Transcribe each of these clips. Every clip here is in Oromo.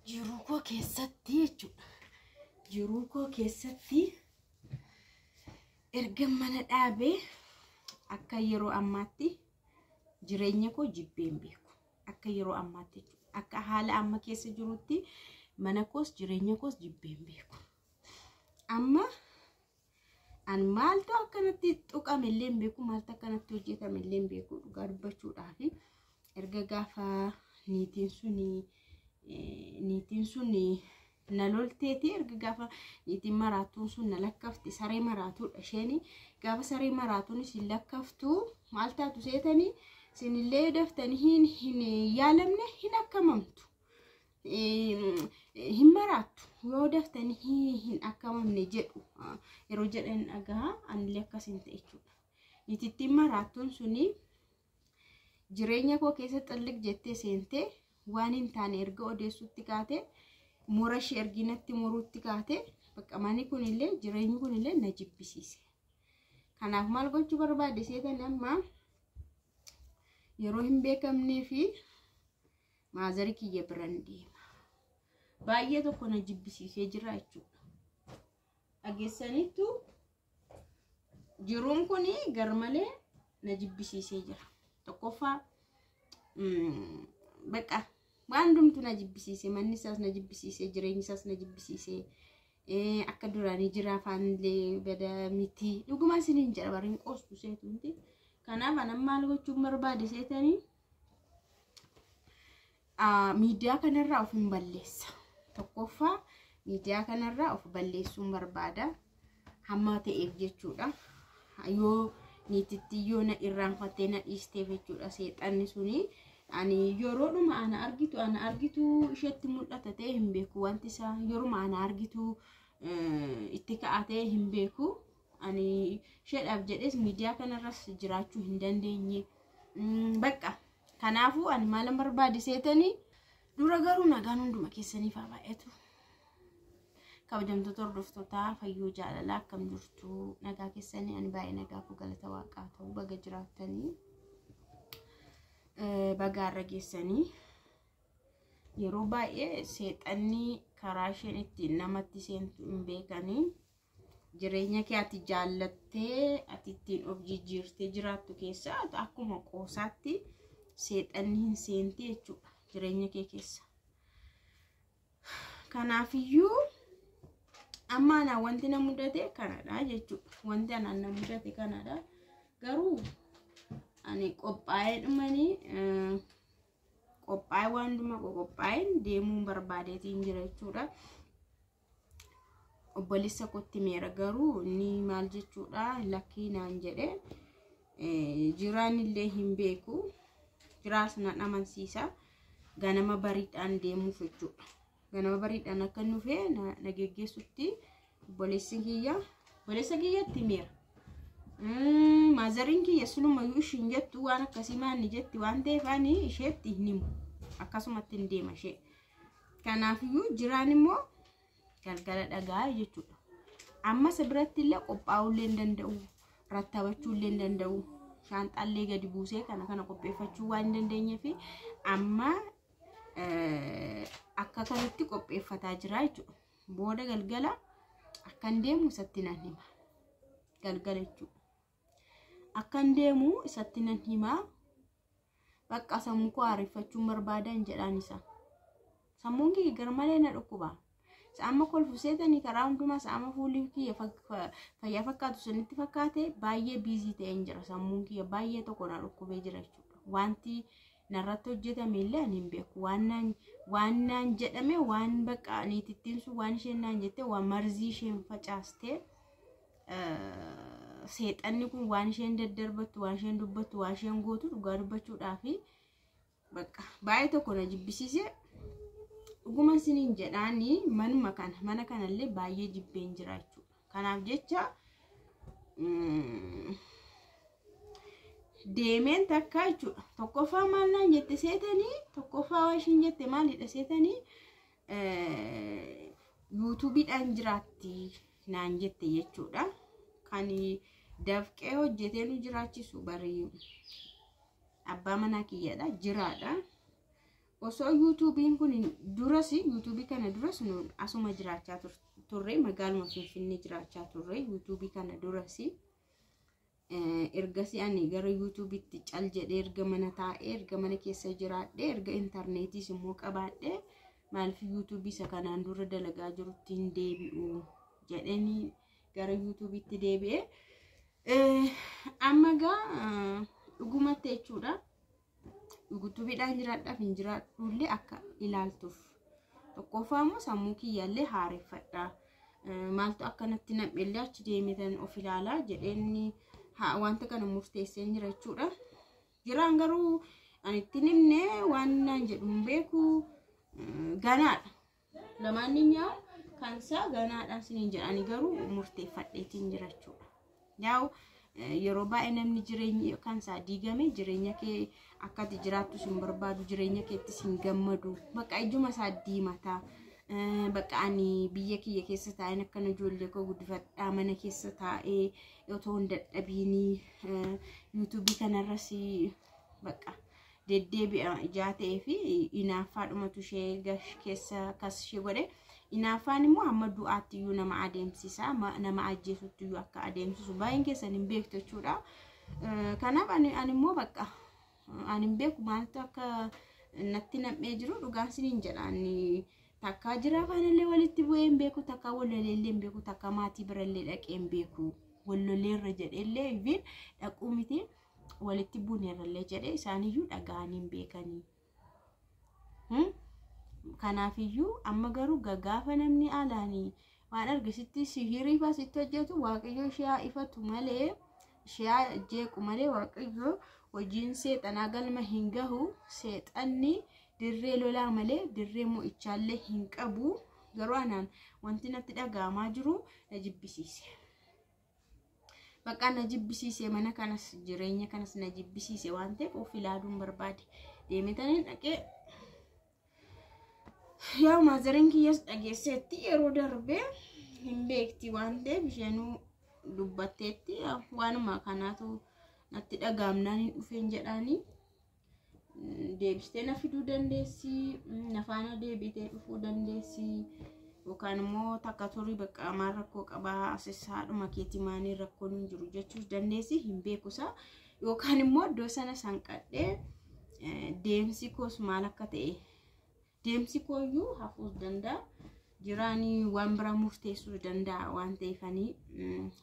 Jiruu keessatti jechuudha. Jiruu keessatti erga mana dhaabee akka yeroo ammaatti jireenya koo jibbeen beeku. Akka yeroo ammaatti akka haala amma keessa jirutti mana koos jireenya koos jibbeen beeku. Amma an maaltu akkanatti tuqamellee beeku, maaltu akkanatti hojjetamellee beeku dhugaa dubbachuudhaaf erga gaafa niitiin suni na lolteeti erga gaafa niitiin maraatuun sun na lakkafti saree maraatuudha isheen gaafa saree maraatuun isin lakkaftu maal taatu seetanii isinillee daftanii hin yaalamne hin akkamamtu. Hin maraatu yoo daftanii hin akkamamne jedhu yeroo jedhan dhagaa anillee akkasin ta'e jechuudha. Niitittiin maraatuun suni jireenya koo keessa xalliq jettee seentee waan hin taane erga odeessutti kaate murashii erginatti muruutti kaate bakka manni kunillee jireenyi kunillee na jibbisiise. Kanaaf maal gochuu barbaade seetan amma yeroo hin beekamnee fi maazarii kiyya biraan deema. Baay'ee tokko na jibbisiisee jira jechuudha. Dhageessaniitu jiruun kuni garmalee na jibbisiisee jira. Tokkoffaa bakka waan hundumtu na jibbisiisee, manni isaas na jibbisiisee, jireenyi isaas na jibbisiisee. Akka duraanii jira afaanillee bada miti. Dhuguma isiniin jedha bariin qoostu seetuunti. Kanaaf anan maal gochuun barbaade seetanii miidiyaa kanarraa of hin balleessa. Tokkoffaa miidiyaa kanarraa of balleessuun barbaada. Hamma ta'eef jechuudha. Yoo niititti yoo na irraanfattee na dhiisteef jechuudha seexanni suni. Ani yeroodhuma ana argitu isheetti mul'ata ta'e hin beeku. Wanti isaa yeruma ana argitu itti ka'atee hin beeku. Ani isheedhaaf jedhes miidiyaa kanarras jiraachuu hin dandeenye. Bakka kanaafuu ani maalan barbaade seetanii dura garuu nagaan hunduma keessaniif haa baay'atu. Kabajamtoota hordoftoota fayyuu jaalalaa akkam jirtu nagaa keessanii ani baay'ee nagaa ku galata waaqaa ta'u baga jiraattanii baga har'a geessanii yeroo baay'ee seexanni karaa isheen ittiin namatti seentu hin beekanii jireenya kee ati jaallattee ati ittiin of jijjiirtee jiraattu keessaa akkuma qoosaatti seexanni hin seenti jechuudha jireenya kee keessa. Kanaafiyyuu amma ana wanti na mudate kanadha jechuudha. Wanti ana na mudate kanadha. Garuu ani qophaa'ee dhumanii qophaa'ee waan dhuma qophaa'een deemuu barbaadeetiin jira jechuudha. Obboleessa kootti meera garuu ni maal jechuudha lakkii naan jedhee jiraan illee hin beeku. Jiraas na amansiisa ganama bariidhaan deemuuf jechuudha. Ganama bariidhaan akka nufee na geggeessutti obboleessa kiyyatti meera. Maazariin kiyya sunumayyuu ishiin jettu waan akkasii maanni jetti waan ta'eef ani isheetti hin himu. Akkasumatti hin deema ishee. Kanaafiyyuu jiraan immoo galgala dhagaa jechuudha. Amma biratti illee qophaa'uu illee danda'u, rattabachuu illee danda'u, shaanxaallee gadi buusee kana qopheeffachuu waan dandeenyeef amma akka kanatti qopheeffataa jira jechuudha. Booda galgala akkan deemu isatti nan hima. Galgala jechuudha. Akkan deemu isatti nan hima. Bakka sammuu koo haareffachuun barbaadan jedhaan isa. Sammuun kiyya garmalee na dhukkuba. Amma kolfu seetanii karaa hundumaa amma fuulli kiyya fayyaa fakkaatu sunitti fakkaate baay'ee biizii ta'een jira. Sammuun kiyya baay'ee tokko na dhukkubee jira jechuudha. Wanti narratti hojjetame illee ani hin beeku. Waan naan jedhame waan bakka niitittiin sun waan isheen naan jette waan marzii isheen facaaste seexanni kun waan isheen daddarbattu waan isheen dubbattu waan isheen gootu dhugaa dubbachuudhaaf bakka baay'ee tokko na jibbisiise. Dhuguma isiniin jedhaanii mana kanallee baay'ee jibbeen jira jechuudha. Kanaaf jecha deemeen takka jechuudha. Tokkoffaa maal naan jette seetanii tokkoffaa waa ishiin jette maalidha seetanii yuutuubiidhaan jiraatti naan jette jechuudha. Kan dafqee hojjetee nu jiraachisu barii abbaa manaa kiyyaadha jiraadha. Osoo YouTubein kun duras YouTube kana duras nu asuma jiraachaa turre magaaluma Finfinnee jiraachaa turre YouTube kana duras ergasi ani gara YouTubetti cal jedhee erga mana taa'ee erga mana keessa jiraadhee erga interneetiis immoo qabaadhee maaliif YouTube isa kanaan dura dalagaa jirutti hin deebi'u jedhanii gara YouTubetti deebi'ee amma gaa dhugumatti jechuudha. YouTubeidhaan jiraadhaaf hin jiraadhullee akka ilaaltuuf tokkoffaa immoo sammuu kiyyaallee haareffadha. Maaltu akkanatti nam'ellee achi deemetan of ilaalaa jedheenni wanta kana murteessee jira jechuudha. Jiraan garuu ani itti nimne waan naan jedhu hin beeku ganaadha. Lamaanniyyuu kansaa ganaadhaan siniin jedhani garuu murteeffadheetiin jira jechuudha. Yaa'u yeroo baay'ee namni jireenya kansaa diigame jireenya kee akkati jiraattu sin barbaadu jireenya keetti sin gammadu bakka ijuma isaa diimata. Bakka ani biyya kiyya keessa taa'een akkana ijoollee koo guddifadhaa mana keessa taa'ee otoo hin dadhabiini YouTube kanarras bakka deddeebi'a ijaa ta'ee fi inaaffaadhumatu ishee keessa akkas ishee godhe inaaffaan immoo hamma du'aatti iyyuu nama adeemsisa nama ajjeesutti iyyuu akka adeemsisu baay'een keessan hin beektu jechuudha. Kanaaf ani immoo bakka ani hin beeku maaltu akka natti nam'ee jiru dhugaan siniin jedhaan takka jira faanillee walitti bu'ee hin beeku takka wallolee hin beeku takka maatii birallee dhaqee hin beeku wallolee irra jedheellee even dhaquu miti walitti buuneerrallee jedhee isaaniyyuu dhaga'anii hin beekanii. Kanaafiyyuu amma garuu gagaafa namni alaanii waan argisitti sihirii faasitti hojjetu waaqayyo ishee ifatu malee ishee jeequ malee waaqayyo hojiin seexanaa galma hin gahu seexanni dirree lolaa malee dirree mo'ichaallee hin qabu. Garuu anaan wanti natti dhaga'amaa jiru na jibbisiise. Bakka na jibbisiise mana kanas jireenya kanas na jibbisiise waan ta'eef of ilaaluun barbaade deemetanii dhaqee yaa maazariin kiyyas dhageesseetti yeroo darbee hin beekti waan ta'eef isheenuu dubbatteetti waanuma kanaatu natti dhaga'amnaan hin dhufeen jedhaanii deebistee na fiduu dandeessi nafaana deebitee dhufuu dandeessi yookaan immoo takka turii bakka amaan rakkoo qabaa asessaadhuma keetii maanii rakkoon hin jiru jechuus dandeessi hin beekusa yookaan immoo iddoo sana sanqadhee deemsi koos maal akka ta'e deemsi kooyyuu hafuus danda'a jiraanii waan bira murteessuu danda'a waan ta'eefanii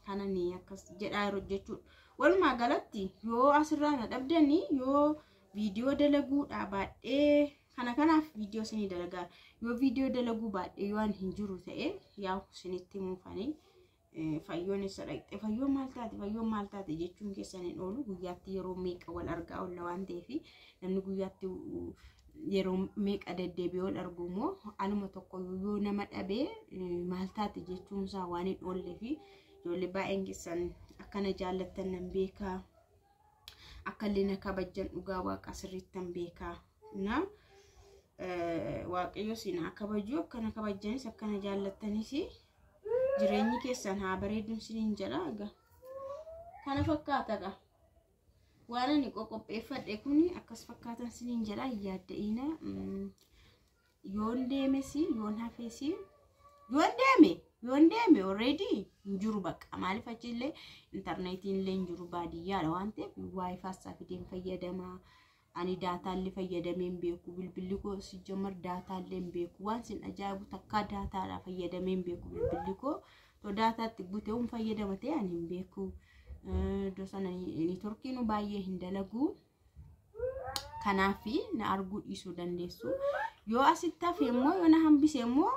kananii akkas jedhaa yeroo jechuudha. Walumaa galatti yoo asirraa na dhabdanii yoo video dalaguu dhaabadhee kanaaf video isinii dalagaa yoo video dalaguu baadhee yoo hin jiru ta'e yaa isinitti muufanii fayyoon isa dhaqxe fayyoon maal taate jechuun keessan hin oolu guyyaatti yeroo meeqa wal argaa olla waan ta'eef namni guyyaatti yeroo meeqa deddeebi'ee wal argu immoo anuma tokko yoo nama dhabee maal taate jechuun isaa waan hin oolle fi ijoollee baay'een keessan akkana jaallattan nan beekaa. Akkallee na kabajjan dhugaa waaqa sirriittan beekaa na waaqayyo sina kabajuu akkana kabajjanis akkana jaallattanis jireenyi keessan haa bareeduun siniin jedha egaa kana fakkaata waan ani qopheeffadhe kun akkas fakkaatan siniin jedha yaadda'ina yoon deemesi yoon hafesi yoon deeme already njuru bakka maaliif achillee internetiin illee njuru baadiyyaadha waan ta'eef wifi fideen fayyadama ani daataallee fayyadameen beeku bilbilli koo sijjamar daataallee beeku waan sin ajaa'ibu takka daataadha fayyadameen beeku bilbilli koo to daataatti buteewun fayyadama ta'e ani hin beeku dosana neetworkiin baay'ee hin dalagu kanaafi na arguu dhiisuu dandeessu yoo asitti hafe immoo yoo na hambise immoo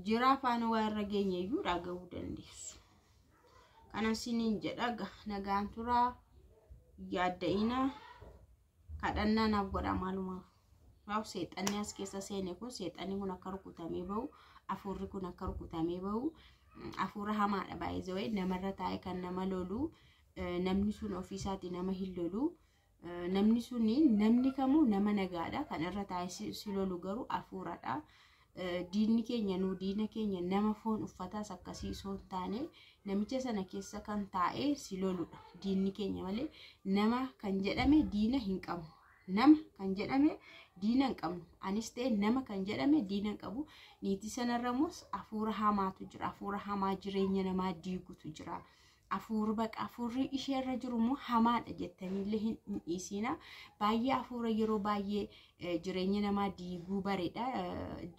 jira afaan waa irra geenyeeyyuu dhaga'uu dandeessu. Kana siniin jedha nagaan turaa yaadda'ina kadhannaa naaf godha maalumaaf. Waaw seexanni as keessa seene kun seexanni kun akka rukutamee bahu afurri kun akka rukutamee bahu afurra hamaadha baay'ee zawee namarra taa'e kan nama lolu namni sun ofiisaati nama hin lolu namni suni namni kamuu nama nagaadha kan irra taa'e si lolu garuu afuradha. diinni keenya nu diina keenya nama foon uffataa akkasii osoo hin taane namicha sana keessa kan taa'ee si loludha diinni keenya malee nama kan jedhame diina hin qabu. Nama kan jedhame diina hin qabnu. Anis ta'e nama kan jedhame diina hin qabu. Niitii sanarramos hafuura hamaatu jira. Hafuura hamaa jireenya namaa diigutu jira. Hafuurri isheerra jiru immoo hamaadha jettaniillee hin dhiisina. Baay'ee hafuura yeroo baay'ee jireenya namaa diiguu bareedha.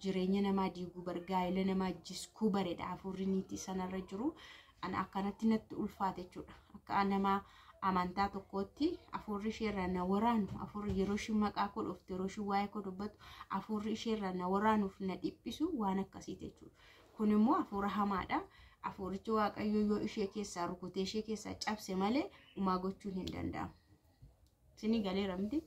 Jireenya namaa diiguu gaa'ela namaa jiskuu bareedha. Hafuurri niitii sanarra jiru akkanatti natti ulfaate jechuudha. Akka nama amantaa tokkotti hafuurri isheerra na waraanu, hafuurri yeroo ishii maqaa koo dhufte, yeroo ishii waa'ee koo dubbatu, hafuurri isheerra na waraanuuf na dhiphisu waan akkasiiti jechuudha. Kun immoo hafuura hamaadha. Hafuurichi Waaqayyo yoo ishee keessaa rukutee ishee keessaa cabse malee umaa gochuun hin danda'amu. Isinii galeera miti?